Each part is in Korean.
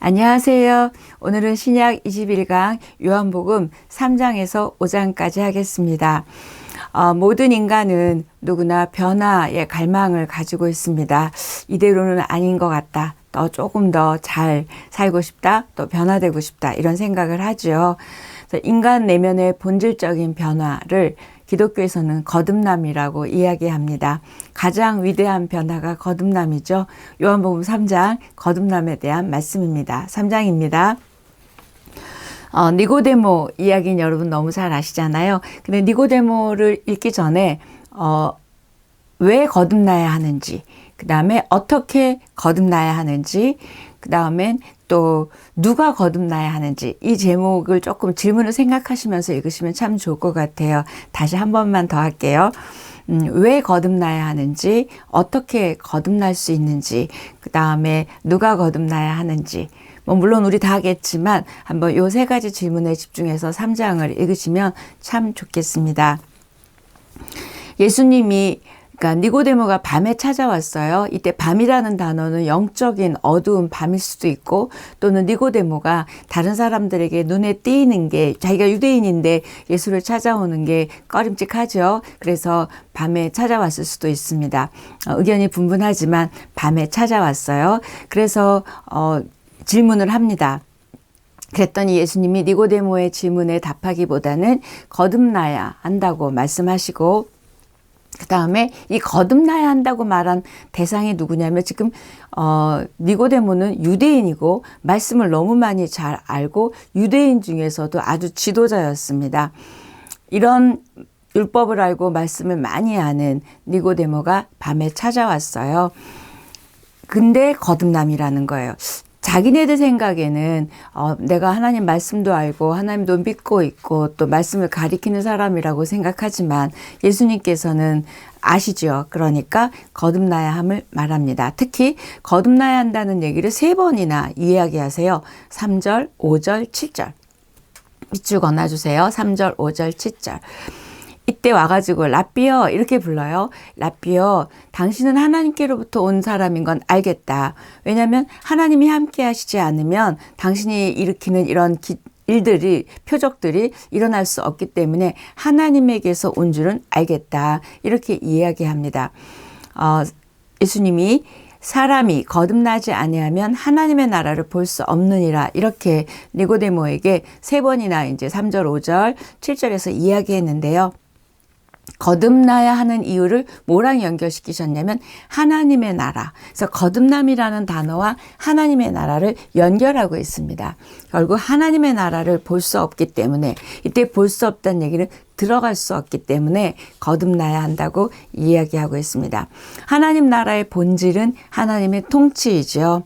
안녕하세요. 오늘은 신약 21강 요한복음 3장에서 5장까지 하겠습니다. 모든 인간은 누구나 변화의 갈망을 가지고 있습니다. 이대로는 아닌 것 같다. 또 조금 더 잘 살고 싶다. 또 변화되고 싶다. 이런 생각을 하죠. 그래서 인간 내면의 본질적인 변화를 기독교에서는 거듭남이라고 이야기합니다. 가장 위대한 변화가 거듭남이죠. 요한복음 3장 거듭남에 대한 말씀입니다. 3장입니다. 니고데모 이야기는 여러분 너무 잘 아시잖아요. 근데 니고데모를 읽기 전에 왜 거듭나야 하는지, 그 다음에 어떻게 거듭나야 하는지, 그 다음엔 또 누가 거듭나야 하는지, 이 제목을 조금 질문을 생각하시면서 읽으시면 참 좋을 것 같아요. 다시 한 번만 더 할게요. 왜 거듭나야 하는지, 어떻게 거듭날 수 있는지, 그 다음에 누가 거듭나야 하는지, 물론 우리 다 하겠지만 한번 요 세 가지 질문에 집중해서 3장을 읽으시면 참 좋겠습니다. 예수님이 그러니까 니고데모가 밤에 찾아왔어요. 이때 밤이라는 단어는 영적인 어두운 밤일 수도 있고, 또는 니고데모가 다른 사람들에게 눈에 띄는 게, 자기가 유대인인데 예수를 찾아오는 게 꺼림칙하죠. 그래서 밤에 찾아왔을 수도 있습니다. 의견이 분분하지만 밤에 찾아왔어요. 그래서 질문을 합니다. 그랬더니 예수님이 니고데모의 질문에 답하기보다는 거듭나야 한다고 말씀하시고, 그 다음에 이 거듭나야 한다고 말한 대상이 누구냐면, 지금 니고데모는 유대인이고 말씀을 너무 많이 잘 알고 유대인 중에서도 아주 지도자였습니다. 이런 율법을 알고 말씀을 많이 아는 니고데모가 밤에 찾아왔어요. 근데 거듭남이라는 거예요. 자기네들 생각에는 내가 하나님 말씀도 알고 하나님도 믿고 있고 또 말씀을 가리키는 사람이라고 생각하지만, 예수님께서는 아시죠. 그러니까 거듭나야 함을 말합니다. 특히 거듭나야 한다는 얘기를 3번이나 이야기하세요. 3절, 5절, 7절. 밑줄 그어주세요. 3절, 5절, 7절. 이때 와가지고 라삐어 이렇게 불러요. 라삐어, 당신은 하나님께로부터 온 사람인 건 알겠다. 왜냐하면 하나님이 함께 하시지 않으면 당신이 일으키는 이런 일들이, 표적들이 일어날 수 없기 때문에 하나님에게서 온 줄은 알겠다. 이렇게 이야기합니다. 예수님이 사람이 거듭나지 아니하면 하나님의 나라를 볼 수 없느니라, 이렇게 니고데모에게 3번이나 이제 3절, 5절, 7절에서 이야기했는데요. 거듭나야 하는 이유를 뭐랑 연결시키셨냐면 하나님의 나라. 그래서 거듭남이라는 단어와 하나님의 나라를 연결하고 있습니다. 결국 하나님의 나라를 볼 수 없기 때문에, 이때 볼 수 없다는 얘기는 들어갈 수 없기 때문에 거듭나야 한다고 이야기하고 있습니다. 하나님 나라의 본질은 하나님의 통치이죠.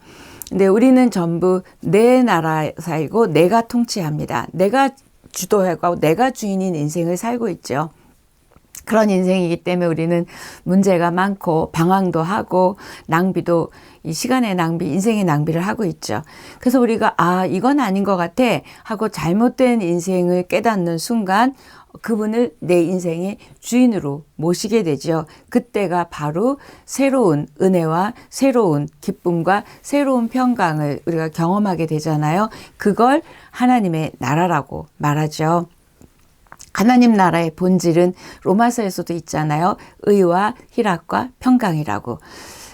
근데 우리는 전부 내 나라에 살고 내가 통치합니다. 내가 주도하고 내가 주인인 인생을 살고 있죠. 그런 인생이기 때문에 우리는 문제가 많고 방황도 하고 낭비도, 이 시간의 낭비, 인생의 낭비를 하고 있죠. 그래서 우리가 이건 아닌 것 같아 하고 잘못된 인생을 깨닫는 순간 그분을 내 인생의 주인으로 모시게 되죠. 그때가 바로 새로운 은혜와 새로운 기쁨과 새로운 평강을 우리가 경험하게 되잖아요. 그걸 하나님의 나라라고 말하죠. 하나님 나라의 본질은 로마서에서도 있잖아요. 의와 희락과 평강이라고.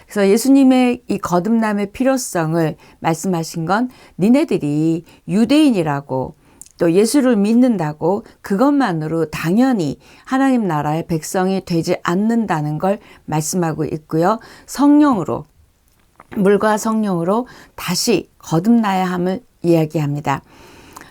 그래서 예수님의 이 거듭남의 필요성을 말씀하신 건 니네들이 유대인이라고 또 예수를 믿는다고 그것만으로 당연히 하나님 나라의 백성이 되지 않는다는 걸 말씀하고 있고요. 성령으로, 물과 성령으로 다시 거듭나야 함을 이야기합니다.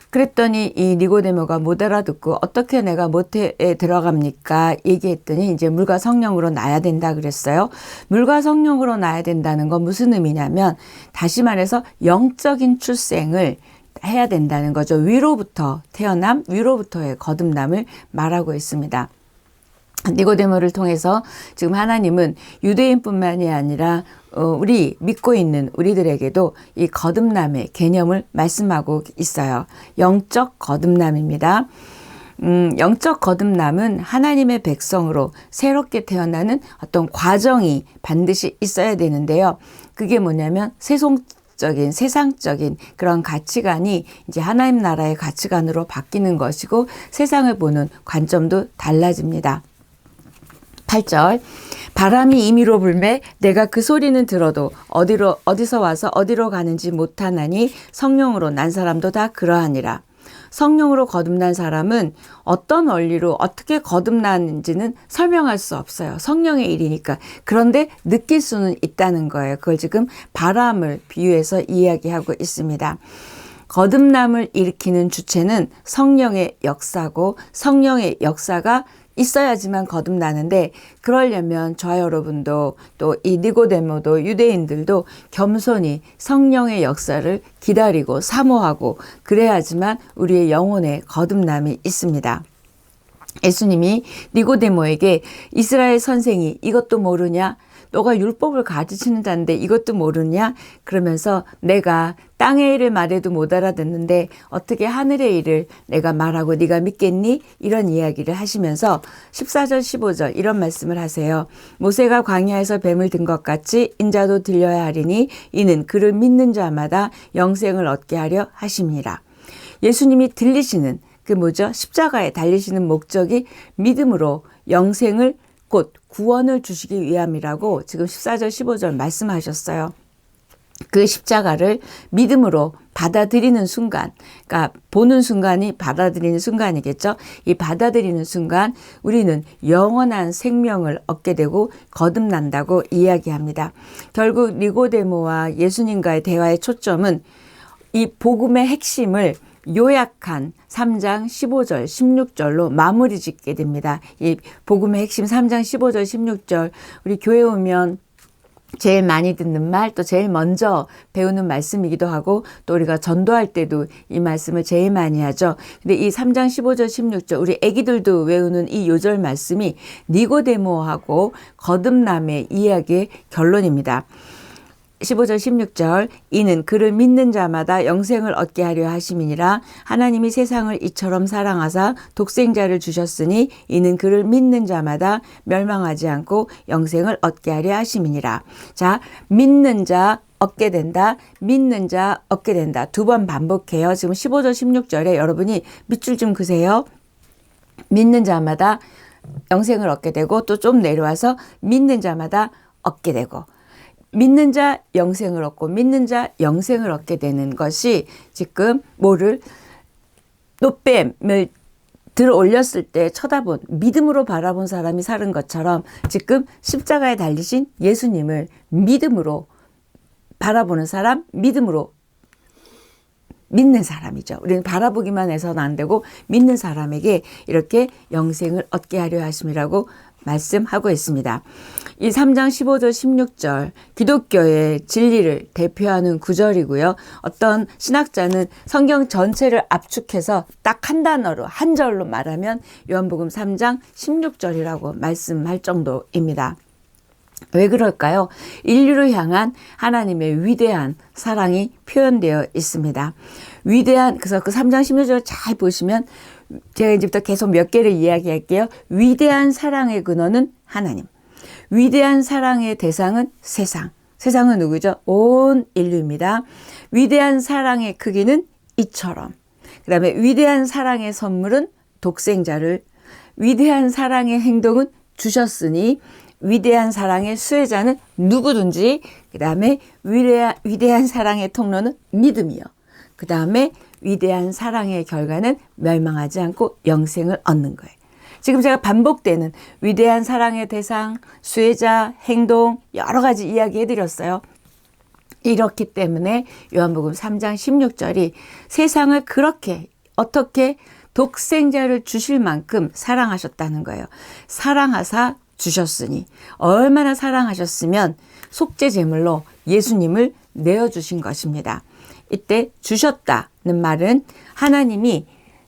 그랬더니 이 니고데모가 못 알아듣고 어떻게 내가 모태에 들어갑니까? 얘기했더니 이제 물과 성령으로 나야 된다 그랬어요. 물과 성령으로 나야 된다는 건 무슨 의미냐면, 다시 말해서 영적인 출생을 해야 된다는 거죠. 위로부터 태어남, 위로부터의 거듭남을 말하고 있습니다. 니고데모를 통해서 지금 하나님은 유대인뿐만이 아니라 우리 믿고 있는 우리들에게도 이 거듭남의 개념을 말씀하고 있어요. 영적 거듭남입니다. 영적 거듭남은 하나님의 백성으로 새롭게 태어나는 어떤 과정이 반드시 있어야 되는데요. 그게 뭐냐면 세속적인 세상적인 그런 가치관이 이제 하나님 나라의 가치관으로 바뀌는 것이고 세상을 보는 관점도 달라집니다. 8절 바람이 임의로 불매 내가 그 소리는 들어도 어디서 와서 어디로 가는지 못하나니 성령으로 난 사람도 다 그러하니라. 성령으로 거듭난 사람은 어떤 원리로 어떻게 거듭나는지는 설명할 수 없어요. 성령의 일이니까. 그런데 느낄 수는 있다는 거예요. 그걸 지금 바람을 비유해서 이야기하고 있습니다. 거듭남을 일으키는 주체는 성령의 역사고 성령의 역사가 있어야지만 거듭나는데 그러려면 저와 여러분도 또 이 니고데모도 유대인들도 겸손히 성령의 역사를 기다리고 사모하고 그래야지만 우리의 영혼에 거듭남이 있습니다. 예수님이 니고데모에게 이스라엘 선생이 이것도 모르냐? 너가 율법을 가르치는 자인데 이것도 모르냐? 그러면서 내가 땅의 일을 말해도 못 알아듣는데 어떻게 하늘의 일을 내가 말하고 네가 믿겠니? 이런 이야기를 하시면서 14절 15절 이런 말씀을 하세요. 모세가 광야에서 뱀을 든 것 같이 인자도 들려야 하리니 이는 그를 믿는 자마다 영생을 얻게 하려 하심이라. 예수님이 들리시는 그 뭐죠? 십자가에 달리시는 목적이 믿음으로 영생을 곧 구원을 주시기 위함이라고 지금 14절 15절 말씀하셨어요. 그 십자가를 믿음으로 받아들이는 순간, 그러니까 보는 순간이 받아들이는 순간이겠죠. 이 받아들이는 순간 우리는 영원한 생명을 얻게 되고 거듭난다고 이야기합니다. 결국 니고데모와 예수님과의 대화의 초점은 이 복음의 핵심을 요약한 3장 15절 16절로 마무리 짓게 됩니다. 이 복음의 핵심 3장 15절 16절 우리 교회 오면 제일 많이 듣는 말 또 제일 먼저 배우는 말씀이기도 하고 또 우리가 전도할 때도 이 말씀을 제일 많이 하죠. 근데 이 3장 15절 16절 우리 애기들도 외우는 이 요절 말씀이 니고데모하고 거듭남의 이야기의 결론입니다. 15절 16절 이는 그를 믿는 자마다 영생을 얻게 하려 하심이니라. 하나님이 세상을 이처럼 사랑하사 독생자를 주셨으니 이는 그를 믿는 자마다 멸망하지 않고 영생을 얻게 하려 하심이니라. 자, 믿는 자 얻게 된다. 믿는 자 얻게 된다. 두 번 반복해요. 지금 15절 16절에 여러분이 밑줄 좀 그세요. 믿는 자마다 영생을 얻게 되고 또 좀 내려와서 믿는 자마다 얻게 되고 믿는 자 영생을 얻고 믿는 자 영생을 얻게 되는 것이 지금 뭐를 노뱀을 들어 올렸을 때 쳐다본 믿음으로 바라본 사람이 사는 것처럼 지금 십자가에 달리신 예수님을 믿음으로 바라보는 사람, 믿음으로 믿는 사람이죠. 우리는 바라보기만 해서는 안 되고 믿는 사람에게 이렇게 영생을 얻게 하려 하심이라고 말씀하고 있습니다. 이 3장 15절 16절 기독교의 진리를 대표하는 구절이고요. 어떤 신학자는 성경 전체를 압축해서 딱 한 단어로 한 절로 말하면 요한복음 3장 16절이라고 말씀할 정도입니다. 왜 그럴까요? 인류를 향한 하나님의 위대한 사랑이 표현되어 있습니다. 위대한 그래서 그 3장 16절 잘 보시면 제가 이제부터 계속 몇 개를 이야기할게요. 위대한 사랑의 근원은 하나님. 위대한 사랑의 대상은 세상. 세상은 누구죠? 온 인류입니다. 위대한 사랑의 크기는 이처럼. 그 다음에 위대한 사랑의 선물은 독생자를. 위대한 사랑의 행동은 주셨으니 위대한 사랑의 수혜자는 누구든지. 그 다음에 위대한 사랑의 통로는 믿음이요. 그 다음에 위대한 사랑의 결과는 멸망하지 않고 영생을 얻는 거예요. 지금 제가 반복되는 위대한 사랑의 대상, 수혜자, 행동 여러 가지 이야기해드렸어요. 이렇기 때문에 요한복음 3장 16절이 세상을 그렇게 어떻게 독생자를 주실 만큼 사랑하셨다는 거예요. 사랑하사 주셨으니 얼마나 사랑하셨으면 속죄 제물로 예수님을 내어주신 것입니다. 이때 주셨다는 말은 하나님이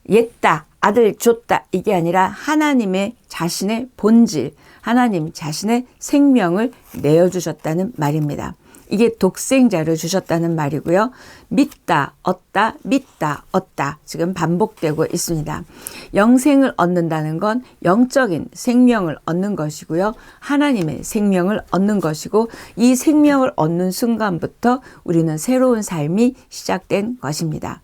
옛다, 아들 줬다 이게 아니라 하나님의 자신의 본질, 하나님 자신의 생명을 내어주셨다는 말입니다. 이게 독생자를 주셨다는 말이고요. 믿다, 얻다, 믿다, 얻다. 지금 반복되고 있습니다. 영생을 얻는다는 건 영적인 생명을 얻는 것이고요. 하나님의 생명을 얻는 것이고 이 생명을 얻는 순간부터 우리는 새로운 삶이 시작된 것입니다.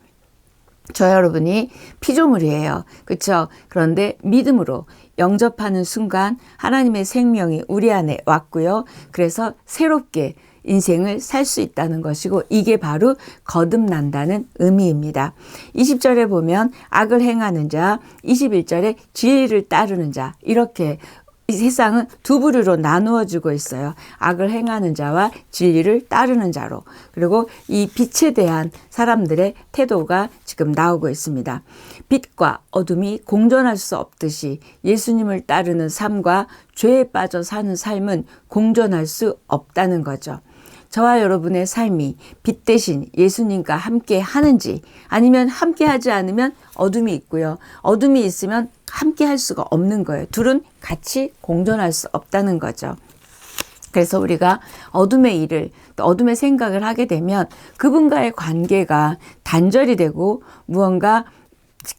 저 여러분이 피조물이에요. 그렇죠? 그런데 믿음으로 영접하는 순간 하나님의 생명이 우리 안에 왔고요. 그래서 새롭게 인생을 살 수 있다는 것이고 이게 바로 거듭난다는 의미입니다. 20절에 보면 악을 행하는 자, 21절에 진리를 따르는 자 이렇게 이 세상은 두 부류로 나누어지고 있어요. 악을 행하는 자와 진리를 따르는 자로. 그리고 이 빛에 대한 사람들의 태도가 지금 나오고 있습니다. 빛과 어둠이 공존할 수 없듯이 예수님을 따르는 삶과 죄에 빠져 사는 삶은 공존할 수 없다는 거죠. 저와 여러분의 삶이 빛 대신 예수님과 함께 하는지 아니면 함께 하지 않으면 어둠이 있고요. 어둠이 있으면 함께 할 수가 없는 거예요. 둘은 같이 공존할 수 없다는 거죠. 그래서 우리가 어둠의 일을 또 어둠의 생각을 하게 되면 그분과의 관계가 단절이 되고 무언가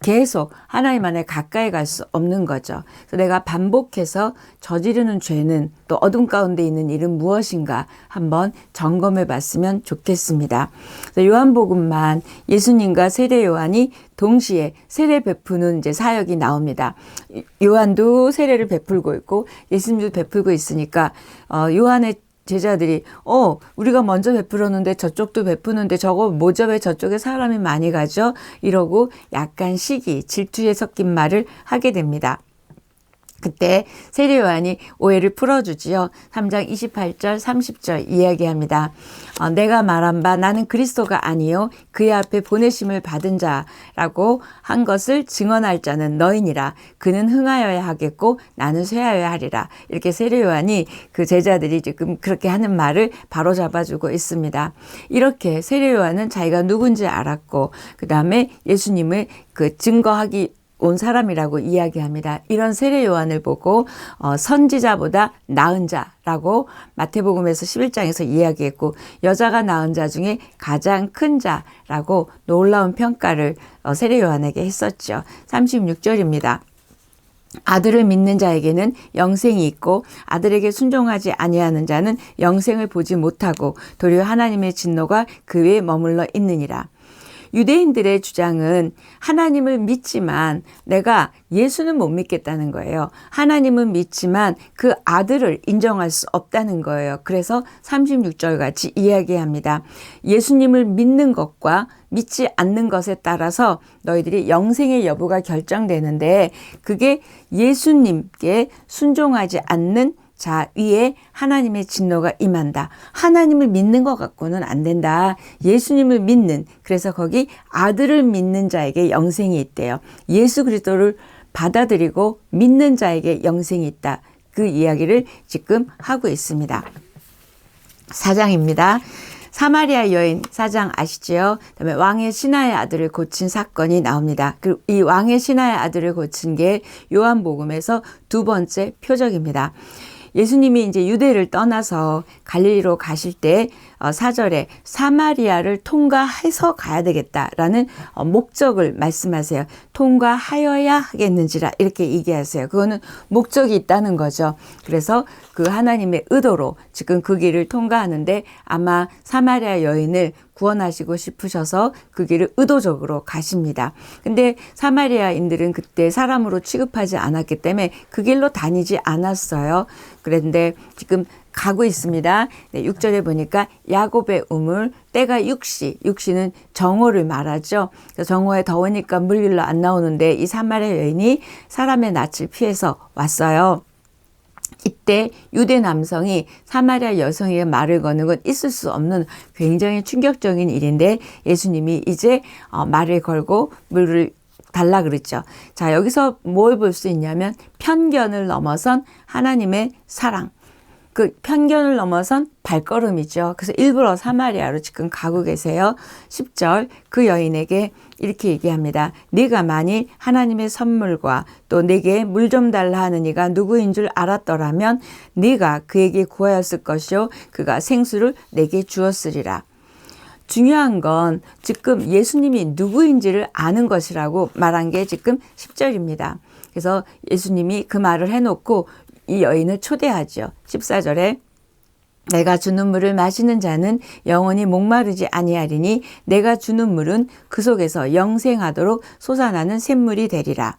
계속 하나님 안에 가까이 갈 수 없는 거죠. 그래서 내가 반복해서 저지르는 죄는 또 어둠 가운데 있는 일은 무엇인가 한번 점검해 봤으면 좋겠습니다. 요한복음만 예수님과 세례 요한이 동시에 세례 베푸는 이제 사역이 나옵니다. 요한도 세례를 베풀고 있고 예수님도 베풀고 있으니까 요한의 제자들이 우리가 먼저 베풀었는데 저쪽도 베푸는데 저거 뭐죠? 왜 저쪽에 사람이 많이 가죠? 이러고 약간 시기, 질투에 섞인 말을 하게 됩니다. 그때 세례 요한이 오해를 풀어주지요. 3장 28절 30절 이야기합니다. 내가 말한 바 나는 그리스도가 아니요 그의 앞에 보내심을 받은 자라고 한 것을 증언할 자는 너희니라. 그는 흥하여야 하겠고 나는 쇠하여야 하리라. 이렇게 세례 요한이 그 제자들이 지금 그렇게 하는 말을 바로잡아주고 있습니다. 이렇게 세례 요한은 자기가 누군지 알았고 그 다음에 예수님을 그 증거하기 온 사람이라고 이야기합니다. 이런 세례 요한을 보고 선지자보다 나은 자라고 마태복음에서 11장에서 이야기했고 여자가 낳은 자 중에 가장 큰 자라고 놀라운 평가를 세례 요한에게 했었죠. 36절입니다. 아들을 믿는 자에게는 영생이 있고 아들에게 순종하지 아니하는 자는 영생을 보지 못하고 도리어 하나님의 진노가 그 위에 머물러 있느니라. 유대인들의 주장은 하나님을 믿지만 내가 예수는 못 믿겠다는 거예요. 하나님은 믿지만 그 아들을 인정할 수 없다는 거예요. 그래서 36절 같이 이야기합니다. 예수님을 믿는 것과 믿지 않는 것에 따라서 너희들이 영생의 여부가 결정되는데 그게 예수님께 순종하지 않는 자 위에 하나님의 진노가 임한다. 하나님을 믿는 것 갖고는 안 된다. 예수님을 믿는 그래서 거기 아들을 믿는 자에게 영생이 있대요. 예수 그리스도를 받아들이고 믿는 자에게 영생이 있다. 그 이야기를 지금 하고 있습니다. 4장입니다. 사마리아 여인 4장 아시죠? 그다음에 왕의 신하의 아들을 고친 사건이 나옵니다. 그리고 이 왕의 신하의 아들을 고친 게 요한복음에서 두 번째 표적입니다. 예수님이 이제 유대를 떠나서 갈릴리로 가실 때 4절에 사마리아를 통과해서 가야 되겠다라는 목적을 말씀하세요. 통과하여야 하겠는지라 이렇게 얘기하세요. 그거는 목적이 있다는 거죠. 그래서 그 하나님의 의도로 지금 그 길을 통과하는데 아마 사마리아 여인을 구원하시고 싶으셔서 그 길을 의도적으로 가십니다. 근데 사마리아인들은 그때 사람으로 취급하지 않았기 때문에 그 길로 다니지 않았어요. 그런데 지금 가고 있습니다. 6절에 보니까 야곱의 우물 때가 육시는 정오를 말하죠. 정오에 더우니까 물 길로 안 나오는데 이 사마리아 여인이 사람의 낯을 피해서 왔어요. 이때 유대 남성이 사마리아 여성에게 말을 거는 건 있을 수 없는 굉장히 충격적인 일인데 예수님이 이제 말을 걸고 물을 달라 그랬죠. 자, 여기서 뭘 볼 수 있냐면 편견을 넘어선 하나님의 사랑. 그 편견을 넘어선 발걸음이죠. 그래서 일부러 사마리아로 지금 가고 계세요. 10절 그 여인에게 이렇게 얘기합니다. 네가 만일 하나님의 선물과 또 내게 물 좀 달라 하는 이가 누구인 줄 알았더라면 네가 그에게 구하였을 것이요 그가 생수를 내게 주었으리라. 중요한 건 지금 예수님이 누구인지를 아는 것이라고 말한 게 지금 10절입니다. 그래서 예수님이 그 말을 해놓고 이 여인을 초대하죠. 14절에 내가 주는 물을 마시는 자는 영원히 목마르지 아니하리니 내가 주는 물은 그 속에서 영생하도록 솟아나는 샘물이 되리라.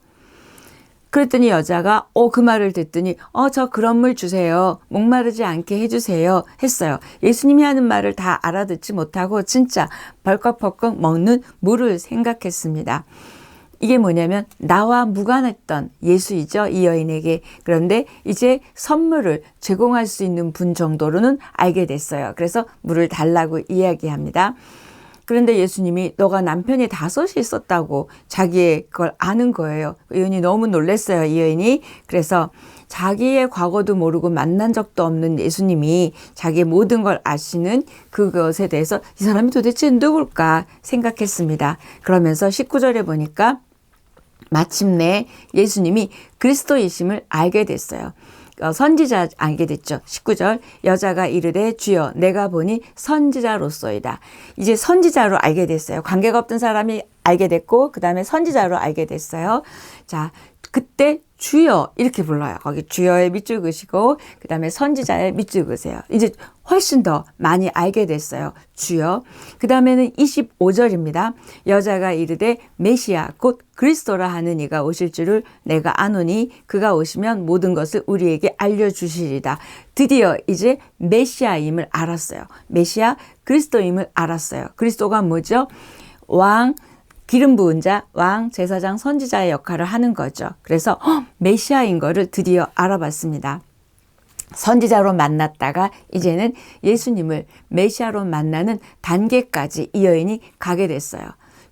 그랬더니 여자가 그 말을 듣더니 저 그런 물 주세요. 목마르지 않게 해주세요. 했어요. 예수님이 하는 말을 다 알아듣지 못하고 진짜 벌컥벌컥 먹는 물을 생각했습니다. 이게 뭐냐면 나와 무관했던 예수이죠. 이 여인에게. 그런데 이제 선물을 제공할 수 있는 분 정도로는 알게 됐어요. 그래서 물을 달라고 이야기합니다. 그런데 예수님이 너가 남편이 5이 있었다고 자기의 걸 아는 거예요. 이 여인이 너무 놀랐어요. 이 여인이. 그래서 자기의 과거도 모르고 만난 적도 없는 예수님이 자기의 모든 걸 아시는 그것에 대해서 이 사람이 도대체 누굴까 생각했습니다. 그러면서 19절에 보니까 마침내 예수님이 그리스도이심을 알게 됐어요. 선지자 알게 됐죠. 19절 여자가 이르되 주여 내가 보니 선지자로소이다. 이제 선지자로 알게 됐어요. 관계가 없던 사람이 알게 됐고 그 다음에 선지자로 알게 됐어요. 자, 그때 주여 이렇게 불러요. 거기 주여의 밑줄 그으시고 그 다음에 선지자의 밑줄 그으세요. 이제 훨씬 더 많이 알게 됐어요. 주여. 그 다음에는 25절입니다. 여자가 이르되 메시아 곧 그리스도라 하는 이가 오실 줄을 내가 아노니 그가 오시면 모든 것을 우리에게 알려주시리다. 드디어 이제 메시아임을 알았어요. 메시아 그리스도임을 알았어요. 그리스도가 뭐죠? 왕, 기름 부은 자, 왕, 제사장, 선지자의 역할을 하는 거죠. 그래서 메시아인 거를 드디어 알아봤습니다. 선지자로 만났다가 이제는 예수님을 메시아로 만나는 단계까지 이 여인이 가게 됐어요.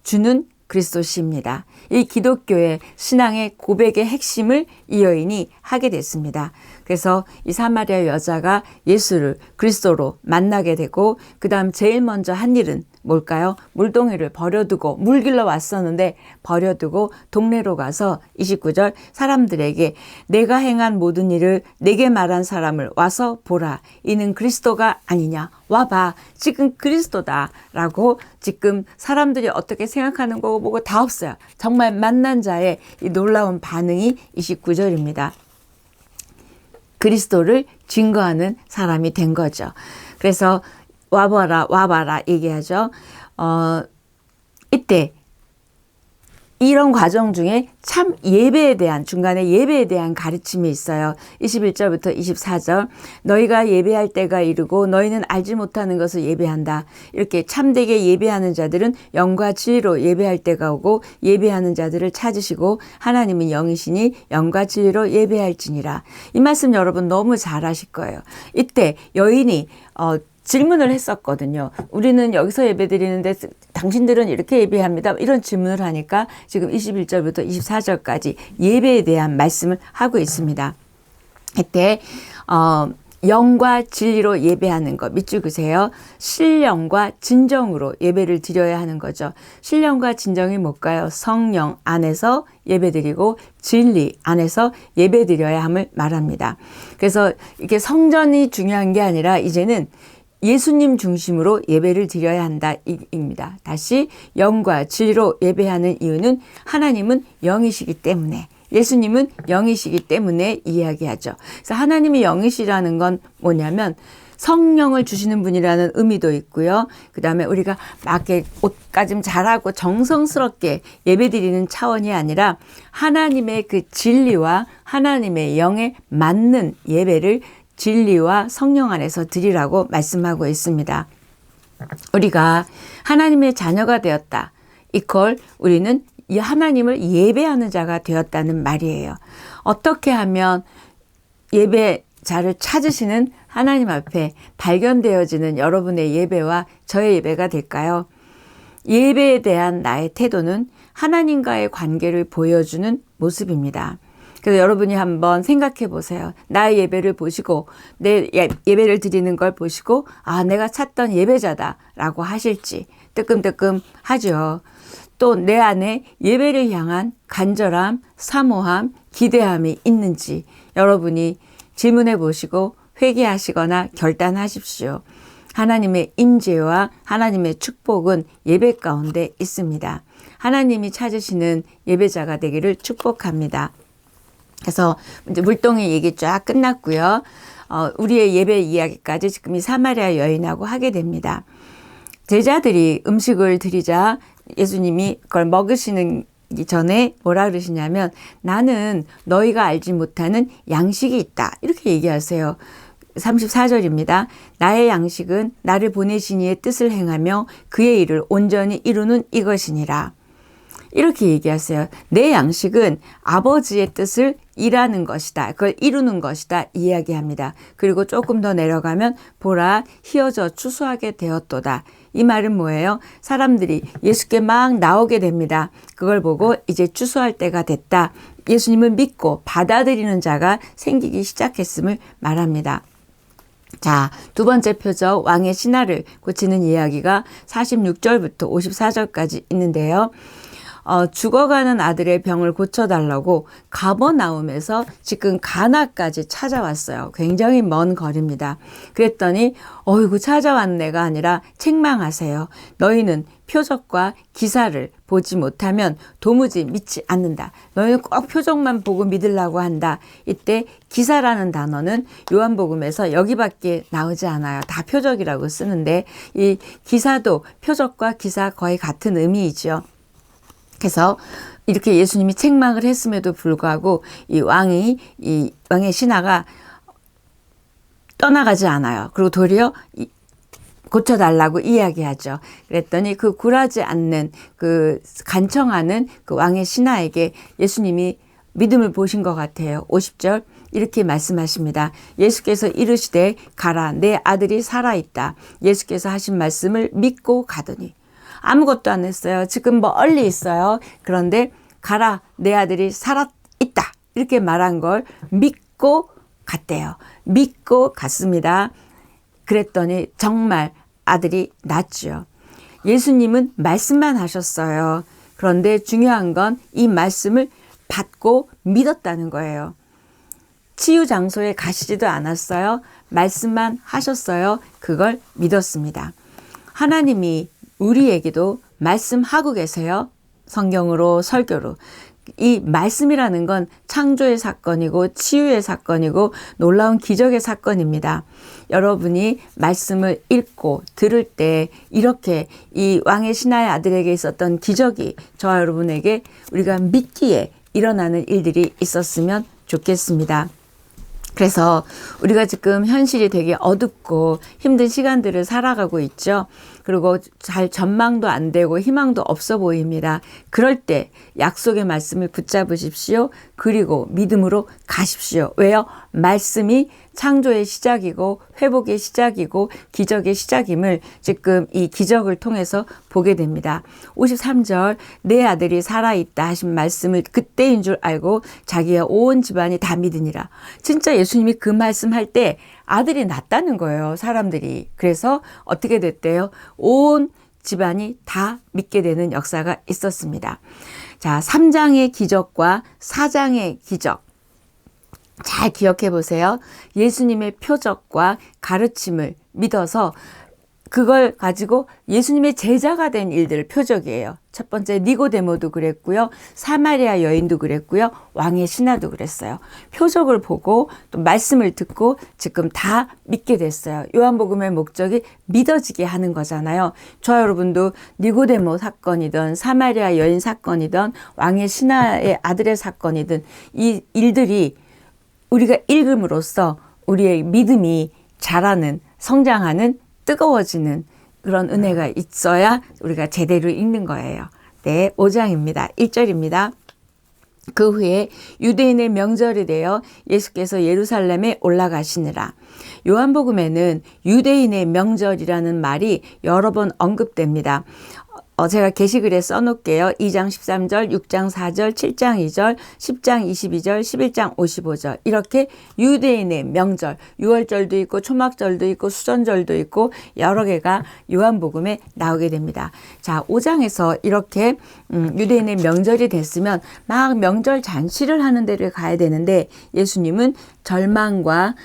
주는 그리스도시입니다. 이 기독교의 신앙의 고백의 핵심을 이 여인이 하게 됐습니다. 그래서 이 사마리아 여자가 예수를 그리스도로 만나게 되고 그 다음 제일 먼저 한 일은 뭘까요? 물동이를 버려두고 물 길러 왔었는데 버려두고 동네로 가서 29절 사람들에게 내가 행한 모든 일을 내게 말한 사람을 와서 보라. 이는 그리스도가 아니냐. 와봐. 지금 그리스도다. 라고 지금 사람들이 어떻게 생각하는 거고 뭐고 다 없어요. 정말 만난 자의 이 놀라운 반응이 29절입니다. 그리스도를 증거하는 사람이 된 거죠. 그래서 와봐라 와봐라 얘기하죠. 이때 이런 과정 중에 참 예배에 대한 중간에 예배에 대한 가르침이 있어요. 21절부터 24절 너희가 예배할 때가 이르고 너희는 알지 못하는 것을 예배한다. 이렇게 참되게 예배하는 자들은 영과 진리로 예배할 때가 오고 예배하는 자들을 찾으시고 하나님은 영이시니 영과 진리로 예배할지니라. 이 말씀 여러분 너무 잘 아실 거예요. 이때 여인이 질문을 했었거든요. 우리는 여기서 예배드리는데 당신들은 이렇게 예배합니다. 이런 질문을 하니까 지금 21절부터 24절까지 예배에 대한 말씀을 하고 있습니다. 이때 영과 진리로 예배하는 것 밑줄 그으세요. 신령과 진정으로 예배를 드려야 하는 거죠. 신령과 진정이 뭘까요? 성령 안에서 예배드리고 진리 안에서 예배드려야 함을 말합니다. 그래서 이게 성전이 중요한 게 아니라 이제는 예수님 중심으로 예배를 드려야 한다 입니다. 다시 영과 진리로 예배하는 이유는 하나님은 영이시기 때문에 예수님은 영이시기 때문에 이야기하죠. 그래서 하나님이 영이시라는 건 뭐냐면 성령을 주시는 분이라는 의미도 있고요. 그 다음에 우리가 막 옷가짐 잘하고 정성스럽게 예배드리는 차원이 아니라 하나님의 그 진리와 하나님의 영에 맞는 예배를 진리와 성령 안에서 드리라고 말씀하고 있습니다. 우리가 하나님의 자녀가 되었다. 이걸 우리는 이 하나님을 예배하는 자가 되었다는 말이에요. 어떻게 하면 예배자를 찾으시는 하나님 앞에 발견되어지는 여러분의 예배와 저의 예배가 될까요? 예배에 대한 나의 태도는 하나님과의 관계를 보여주는 모습입니다. 그래서 여러분이 한번 생각해 보세요. 나의 예배를 보시고 내 예배를 드리는 걸 보시고 아, 내가 찾던 예배자다라고 하실지 뜨끔뜨끔 하죠. 또 내 안에 예배를 향한 간절함, 사모함, 기대함이 있는지 여러분이 질문해 보시고 회개하시거나 결단하십시오. 하나님의 임재와 하나님의 축복은 예배 가운데 있습니다. 하나님이 찾으시는 예배자가 되기를 축복합니다. 그래서 이제 물동이 얘기 쫙 끝났고요. 우리의 예배 이야기까지 지금 이 사마리아 여인하고 하게 됩니다. 제자들이 음식을 드리자 예수님이 그걸 먹으시는 전에 뭐라 그러시냐면 나는 너희가 알지 못하는 양식이 있다. 이렇게 얘기하세요. 34절입니다. 나의 양식은 나를 보내신 이의 뜻을 행하며 그의 일을 온전히 이루는 이것이니라. 이렇게 얘기하세요. 내 양식은 아버지의 뜻을 일하는 것이다. 그걸 이루는 것이다. 이야기합니다. 그리고 조금 더 내려가면 보라 희어져 추수하게 되었도다. 이 말은 뭐예요? 사람들이 예수께 막 나오게 됩니다. 그걸 보고 이제 추수할 때가 됐다. 예수님을 믿고 받아들이는 자가 생기기 시작했음을 말합니다. 자, 두 번째 표적 왕의 신하를 고치는 이야기가 46절부터 54절까지 있는데요. 죽어가는 아들의 병을 고쳐달라고 가버나움에서 지금 가나까지 찾아왔어요. 굉장히 먼 거리입니다. 그랬더니 어이구 찾아왔네가 아니라 책망하세요. 너희는 표적과 기사를 보지 못하면 도무지 믿지 않는다. 너희는 꼭 표적만 보고 믿으려고 한다. 이때 기사라는 단어는 요한복음에서 여기밖에 나오지 않아요. 다 표적이라고 쓰는데 이 기사도 표적과 기사 거의 같은 의미이죠. 그래서 이렇게 예수님이 책망을 했음에도 불구하고 이 왕의 신하가 떠나가지 않아요. 그리고 도리어 고쳐달라고 이야기하죠. 그랬더니 그 굴하지 않는 그 간청하는 그 왕의 신하에게 예수님이 믿음을 보신 것 같아요. 50절 이렇게 말씀하십니다. 예수께서 이르시되 가라 내 아들이 살아있다. 예수께서 하신 말씀을 믿고 가더니 아무것도 안 했어요. 지금 멀리 있어요. 그런데 가라 내 아들이 살아있다. 이렇게 말한 걸 믿고 갔대요. 믿고 갔습니다. 그랬더니 정말 아들이 낫죠. 예수님은 말씀만 하셨어요. 그런데 중요한 건 이 말씀을 받고 믿었다는 거예요. 치유 장소에 가시지도 않았어요. 말씀만 하셨어요. 그걸 믿었습니다. 하나님이 우리에게도 말씀하고 계세요. 성경으로 설교로. 이 말씀이라는 건 창조의 사건이고 치유의 사건이고 놀라운 기적의 사건입니다. 여러분이 말씀을 읽고 들을 때 이렇게 이 왕의 신하의 아들에게 있었던 기적이 저와 여러분에게 우리가 믿기에 일어나는 일들이 있었으면 좋겠습니다. 그래서 우리가 지금 현실이 되게 어둡고 힘든 시간들을 살아가고 있죠. 그리고 잘 전망도 안 되고 희망도 없어 보입니다. 그럴 때 약속의 말씀을 붙잡으십시오. 그리고 믿음으로 가십시오. 왜요? 말씀이 창조의 시작이고 회복의 시작이고 기적의 시작임을 지금 이 기적을 통해서 보게 됩니다. 53절 내 아들이 살아있다 하신 말씀을 그때인 줄 알고 자기의 온 집안이 다 믿으니라. 진짜 예수님이 그 말씀할 때 아들이 낳았다는 거예요. 사람들이. 그래서 어떻게 됐대요? 온 집안이 다 믿게 되는 역사가 있었습니다. 자, 3장의 기적과 4장의 기적. 잘 기억해 보세요. 예수님의 표적과 가르침을 믿어서 그걸 가지고 예수님의 제자가 된 일들 표적이에요. 첫 번째 니고데모도 그랬고요. 사마리아 여인도 그랬고요. 왕의 신하도 그랬어요. 표적을 보고 또 말씀을 듣고 지금 다 믿게 됐어요. 요한복음의 목적이 믿어지게 하는 거잖아요. 저와 여러분도 니고데모 사건이든 사마리아 여인 사건이든 왕의 신하의 아들의 사건이든 이 일들이 우리가 읽음으로써 우리의 믿음이 자라는 성장하는 뜨거워지는 그런 은혜가 있어야 우리가 제대로 읽는 거예요. 네, 5장입니다. 1절입니다. 그 후에 유대인의 명절이 되어 예수께서 예루살렘에 올라가시니라. 요한복음에는 유대인의 명절이라는 말이 여러 번 언급됩니다. 제가 게시글에 써놓을게요. 2장 13절, 6장 4절, 7장 2절, 10장 22절, 11장 55절 이렇게 유대인의 명절, 유월절도 있고 초막절도 있고 수전절도 있고 여러 개가 요한복음에 나오게 됩니다. 자, 5장에서 이렇게 유대인의 명절이 됐으면 막 명절 잔치를 하는 데를 가야 되는데 예수님은 절망과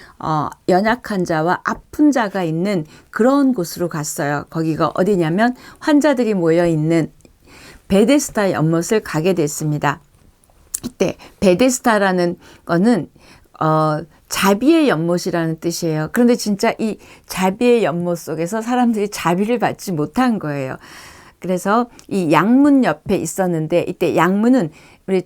연약한 자와 아픈 자가 있는 그런 곳으로 갔어요. 거기가 어디냐면 환자들이 모여 있는 베데스다 연못을 가게 됐습니다. 이때 베데스다라는 거는 자비의 연못이라는 뜻이에요. 그런데 진짜 이 자비의 연못 속에서 사람들이 자비를 받지 못한 거예요. 그래서 이 양문 옆에 있었는데 이때 양문은 우리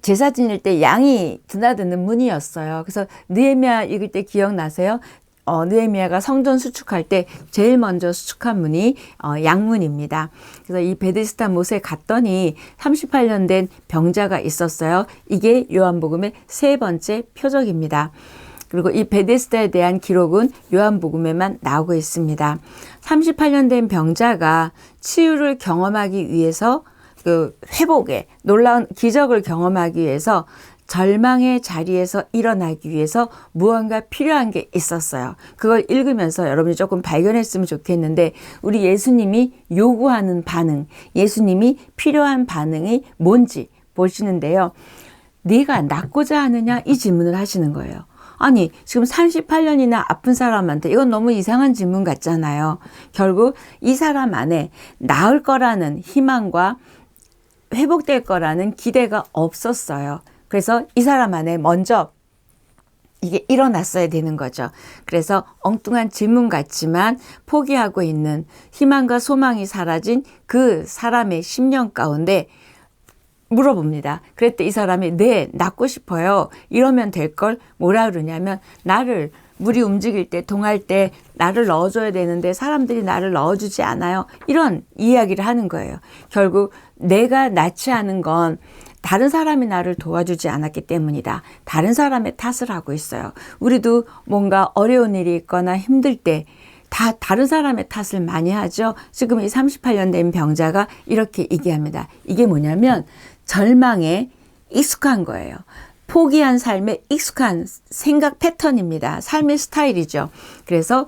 제사 지낼 때 양이 드나드는 문이었어요. 그래서 느헤미야 읽을 때 기억나세요? 느헤미야가 성전 수축할 때 제일 먼저 수축한 문이 양문입니다. 그래서 이 베데스다 못에 갔더니 38년 된 병자가 있었어요. 이게 요한복음의 세 번째 표적입니다. 그리고 이 베데스다에 대한 기록은 요한복음에만 나오고 있습니다. 38년 된 병자가 치유를 경험하기 위해서 그 회복에 놀라운 기적을 경험하기 위해서 절망의 자리에서 일어나기 위해서 무언가 필요한 게 있었어요. 그걸 읽으면서 여러분이 조금 발견했으면 좋겠는데 우리 예수님이 요구하는 반응, 예수님이 필요한 반응이 뭔지 보시는데요. 네가 낫고자 하느냐? 이 질문을 하시는 거예요. 아니 지금 38년이나 아픈 사람한테 이건 너무 이상한 질문 같잖아요. 결국 이 사람 안에 나을 거라는 희망과 회복될 거라는 기대가 없었어요. 그래서 이 사람 안에 먼저 이게 일어났어야 되는 거죠. 그래서 엉뚱한 질문 같지만 포기하고 있는 희망과 소망이 사라진 그 사람의 심령 가운데 물어봅니다. 그랬더니 이 사람이 네, 낫고 싶어요. 이러면 될 걸 뭐라 그러냐면 나를 물이 움직일 때 동할 때 나를 넣어줘야 되는데 사람들이 나를 넣어주지 않아요. 이런 이야기를 하는 거예요. 결국 내가 낫지 않은 건 다른 사람이 나를 도와주지 않았기 때문이다. 다른 사람의 탓을 하고 있어요. 우리도 뭔가 어려운 일이 있거나 힘들 때 다 다른 사람의 탓을 많이 하죠. 지금 이 38년 된 병자가 이렇게 얘기합니다. 이게 뭐냐면 절망에 익숙한 거예요. 포기한 삶에 익숙한 생각 패턴입니다. 삶의 스타일이죠. 그래서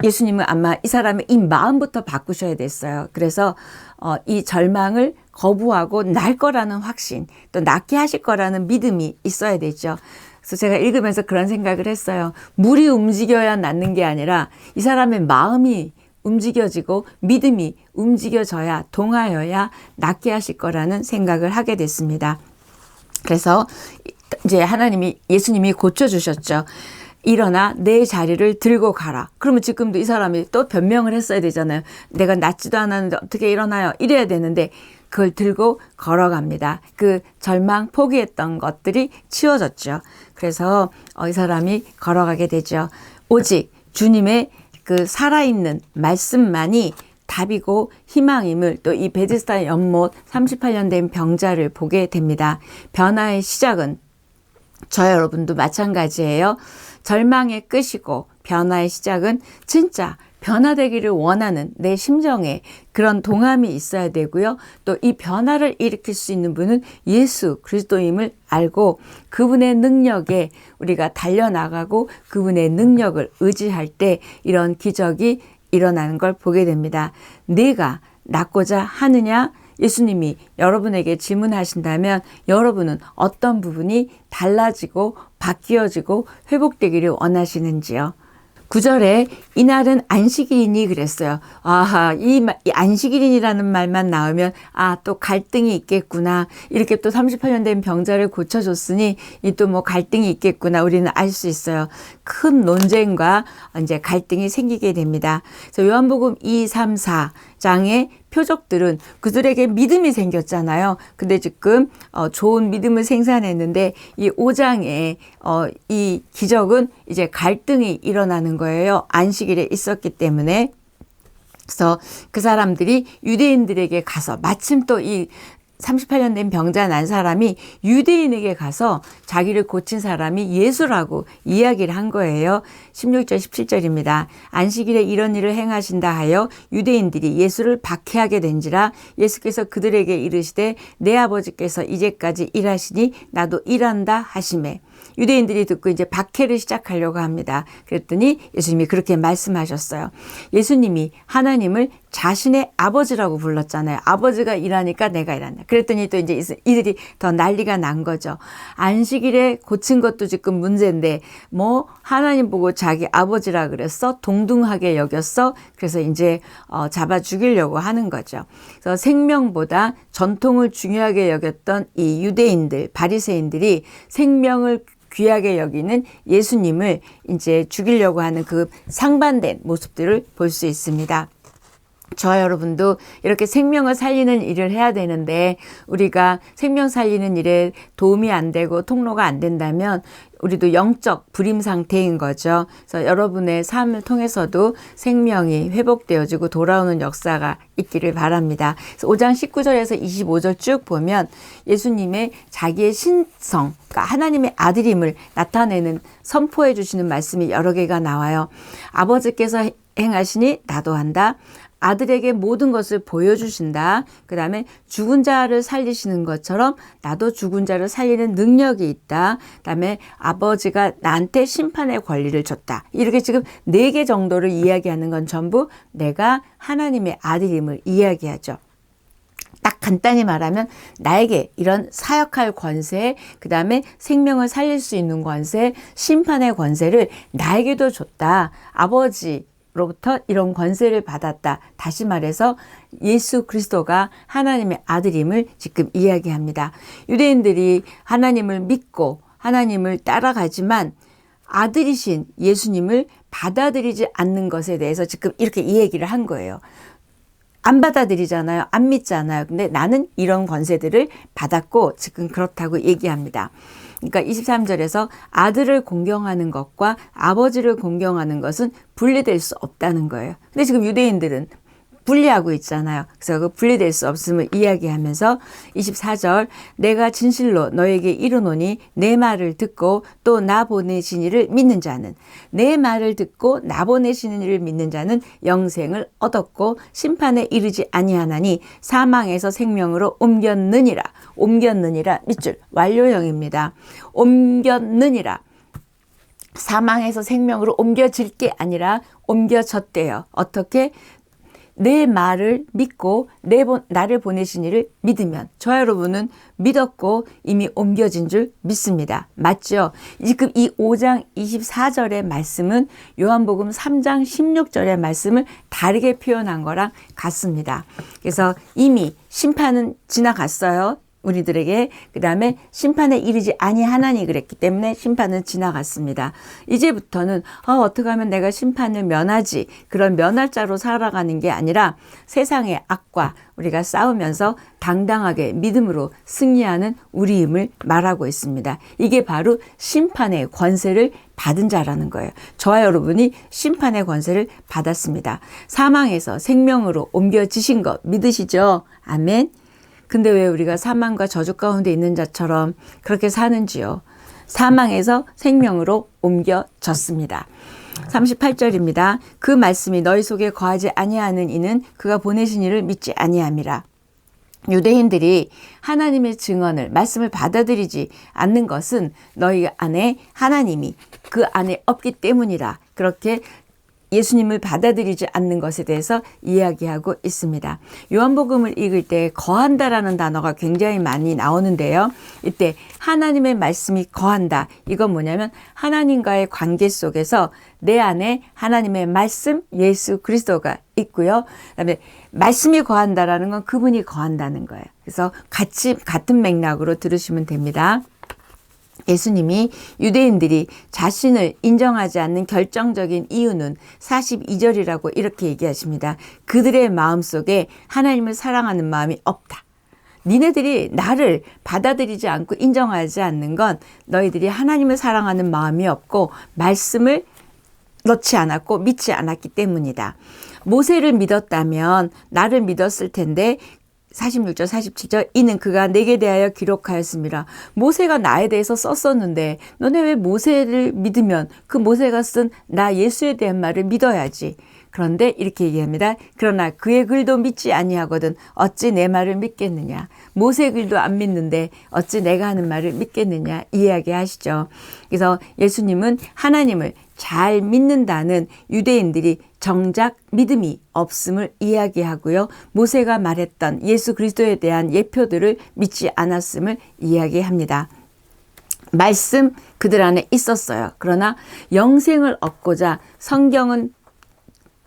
예수님은 아마 이 사람의 이 마음부터 바꾸셔야 됐어요. 그래서 이 절망을 거부하고 날 거라는 확신, 또 낫게 하실 거라는 믿음이 있어야 되죠. 그래서 제가 읽으면서 그런 생각을 했어요. 물이 움직여야 낫는 게 아니라 이 사람의 마음이 움직여지고 믿음이 움직여져야 동하여야 낫게 하실 거라는 생각을 하게 됐습니다. 그래서 이제 예수님이 고쳐주셨죠. 일어나 내 자리를 들고 가라. 그러면 지금도 이 사람이 또 변명을 했어야 되잖아요. 내가 낫지도 않았는데 어떻게 일어나요? 이래야 되는데 그걸 들고 걸어갑니다. 그 절망 포기했던 것들이 치워졌죠. 그래서 이 사람이 걸어가게 되죠. 오직 주님의 그 살아있는 말씀만이 답이고 희망임을 또 이 베데스다 연못 38년 된 병자를 보게 됩니다. 변화의 시작은 저 여러분도 마찬가지예요. 절망의 끝이고 변화의 시작은 진짜 변화되기를 원하는 내 심정에 그런 동함이 있어야 되고요. 또 이 변화를 일으킬 수 있는 분은 예수 그리스도임을 알고 그분의 능력에 우리가 달려나가고 그분의 능력을 의지할 때 이런 기적이 일어나는 걸 보게 됩니다. 네가 낫고자 하느냐? 예수님이 여러분에게 질문하신다면 여러분은 어떤 부분이 달라지고 바뀌어지고 회복되기를 원하시는지요? 9절에 이날은 안식일이니 그랬어요. 아하, 이 안식일이라는 말만 나오면 또 갈등이 있겠구나. 이렇게 또 38년 된 병자를 고쳐줬으니 이 또 뭐 갈등이 있겠구나. 우리는 알 수 있어요. 큰 논쟁과 이제 갈등이 생기게 됩니다. 그래서 요한복음 2, 3, 4장의 표적들은 그들에게 믿음이 생겼잖아요. 근데 지금 좋은 믿음을 생산했는데 이 5장에 이 기적은 이제 갈등이 일어나는 거예요. 안식일에 있었기 때문에. 그래서 그 사람들이 유대인들에게 가서 마침 또 이 38년 된 병자 난 사람이 유대인에게 가서 자기를 고친 사람이 예수라고 이야기를 한 거예요. 16절 17절입니다. 안식일에 이런 일을 행하신다 하여 유대인들이 예수를 박해하게 된지라 예수께서 그들에게 이르시되 내 아버지께서 이제까지 일하시니 나도 일한다 하시매. 유대인들이 듣고 이제 박해를 시작하려고 합니다. 그랬더니 예수님이 그렇게 말씀하셨어요. 예수님이 하나님을 자신의 아버지라고 불렀잖아요. 아버지가 일하니까 내가 일한다. 그랬더니 또 이제 이들이 더 난리가 난 거죠. 안식일에 고친 것도 지금 문제인데 뭐 하나님 보고 자기 아버지라 그랬어? 동등하게 여겼어? 그래서 이제 잡아 죽이려고 하는 거죠. 그래서 생명보다 전통을 중요하게 여겼던 이 유대인들, 바리새인들이 생명을 귀하게 여기는 예수님을 이제 죽이려고 하는 그 상반된 모습들을 볼 수 있습니다. 저와 여러분도 이렇게 생명을 살리는 일을 해야 되는데 우리가 생명 살리는 일에 도움이 안 되고 통로가 안 된다면 우리도 영적 불임 상태인 거죠. 그래서 여러분의 삶을 통해서도 생명이 회복되어지고 돌아오는 역사가 있기를 바랍니다. 그래서 5장 19절에서 25절 쭉 보면 예수님의 자기의 신성, 그러니까 하나님의 아들임을 나타내는 선포해 주시는 말씀이 여러 개가 나와요. 아버지께서 행하시니 나도 한다. 아들에게 모든 것을 보여주신다. 그 다음에 죽은 자를 살리시는 것처럼 나도 죽은 자를 살리는 능력이 있다. 그 다음에 아버지가 나한테 심판의 권리를 줬다. 이렇게 지금 4개 정도를 이야기하는 건 전부 내가 하나님의 아들임을 이야기하죠. 딱 간단히 말하면 나에게 이런 사역할 권세, 그 다음에 생명을 살릴 수 있는 권세, 심판의 권세를 나에게도 줬다. 아버지로부터 이런 권세를 받았다. 다시 말해서 예수 그리스도가 하나님의 아들임을 지금 이야기합니다. 유대인들이 하나님을 믿고 하나님을 따라가지만 아들이신 예수님을 받아들이지 않는 것에 대해서 지금 이렇게 이 얘기를 한 거예요. 안 받아들이잖아요. 안 믿잖아요. 근데 나는 이런 권세들을 받았고 지금 그렇다고 얘기합니다. 그러니까 23절에서 아들을 공경하는 것과 아버지를 공경하는 것은 분리될 수 없다는 거예요. 근데 지금 유대인들은 분리하고 있잖아요. 그래서 그 분리될 수 없음을 이야기하면서 24절 내가 진실로 너에게 이르노니 내 말을 듣고 또 나 보내신 이를 믿는 자는 내 말을 듣고 나 보내시는 이를 믿는 자는 영생을 얻었고 심판에 이르지 아니하나니 사망에서 생명으로 옮겼느니라. 옮겼느니라 밑줄 완료형입니다. 옮겼느니라. 사망에서 생명으로 옮겨질 게 아니라 옮겨졌대요. 어떻게? 내 말을 믿고 나를 보내신 이를 믿으면 저와 여러분은 믿었고 이미 옮겨진 줄 믿습니다. 맞죠? 지금 이 5장 24절의 말씀은 요한복음 3장 16절의 말씀을 다르게 표현한 거랑 같습니다. 그래서 이미 심판은 지나갔어요. 우리들에게. 그 다음에 심판에 이르지 아니하나니 그랬기 때문에 심판은 지나갔습니다. 이제부터는 어떻게 하면 내가 심판을 면하지, 그런 면할자로 살아가는 게 아니라 세상의 악과 우리가 싸우면서 당당하게 믿음으로 승리하는 우리임을 말하고 있습니다. 이게 바로 심판의 권세를 받은 자라는 거예요. 저와 여러분이 심판의 권세를 받았습니다. 사망에서 생명으로 옮겨지신 것 믿으시죠? 아멘. 근데 왜 우리가 사망과 저주 가운데 있는 자처럼 그렇게 사는지요? 사망에서 생명으로 옮겨졌습니다. 38절입니다. 그 말씀이 너희 속에 거하지 아니하는 이는 그가 보내신 이를 믿지 아니함이라. 유대인들이 하나님의 증언을, 말씀을 받아들이지 않는 것은 너희 안에 하나님이 그 안에 없기 때문이라. 그렇게 예수님을 받아들이지 않는 것에 대해서 이야기하고 있습니다. 요한복음을 읽을 때 거한다라는 단어가 굉장히 많이 나오는데요. 이때 하나님의 말씀이 거한다. 이건 뭐냐면 하나님과의 관계 속에서 내 안에 하나님의 말씀 예수 그리스도가 있고요. 그다음에 말씀이 거한다라는 건 그분이 거한다는 거예요. 그래서 같은 맥락으로 들으시면 됩니다. 예수님이 유대인들이 자신을 인정하지 않는 결정적인 이유는 42절이라고 이렇게 얘기하십니다. 그들의 마음속에 하나님을 사랑하는 마음이 없다. 니네들이 나를 받아들이지 않고 인정하지 않는 건 너희들이 하나님을 사랑하는 마음이 없고 말씀을 넣지 않았고 믿지 않았기 때문이다. 모세를 믿었다면 나를 믿었을 텐데 46절 47절 이는 그가 내게 대하여 기록하였습니다. 모세가 나에 대해서 썼었는데 너네 왜 모세를 믿으면 그 모세가 쓴 나 예수에 대한 말을 믿어야지. 그런데 이렇게 얘기합니다. 그러나 그의 글도 믿지 아니하거든 어찌 내 말을 믿겠느냐. 모세 글도 안 믿는데 어찌 내가 하는 말을 믿겠느냐 이야기하시죠. 그래서 예수님은 하나님을 잘 믿는다는 유대인들이 정작 믿음이 없음을 이야기하고요. 모세가 말했던 예수 그리스도에 대한 예표들을 믿지 않았음을 이야기합니다. 말씀 그들 안에 있었어요. 그러나 영생을 얻고자 성경은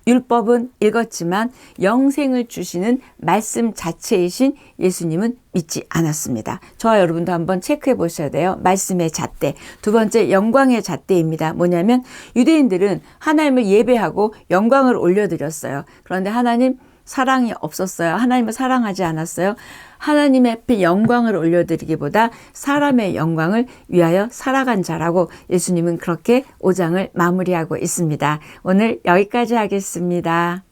율법은 읽었지만 영생을 주시는 말씀 자체이신 예수님은 믿지 않았습니다. 저와 여러분도 한번 체크해 보셔야 돼요. 말씀의 잣대. 두 번째 영광의 잣대입니다. 뭐냐면 유대인들은 하나님을 예배하고 영광을 올려드렸어요. 그런데 하나님 사랑이 없었어요. 하나님을 사랑하지 않았어요. 하나님 앞에 영광을 올려드리기보다 사람의 영광을 위하여 살아간 자라고 예수님은 그렇게 5장을 마무리하고 있습니다. 오늘 여기까지 하겠습니다.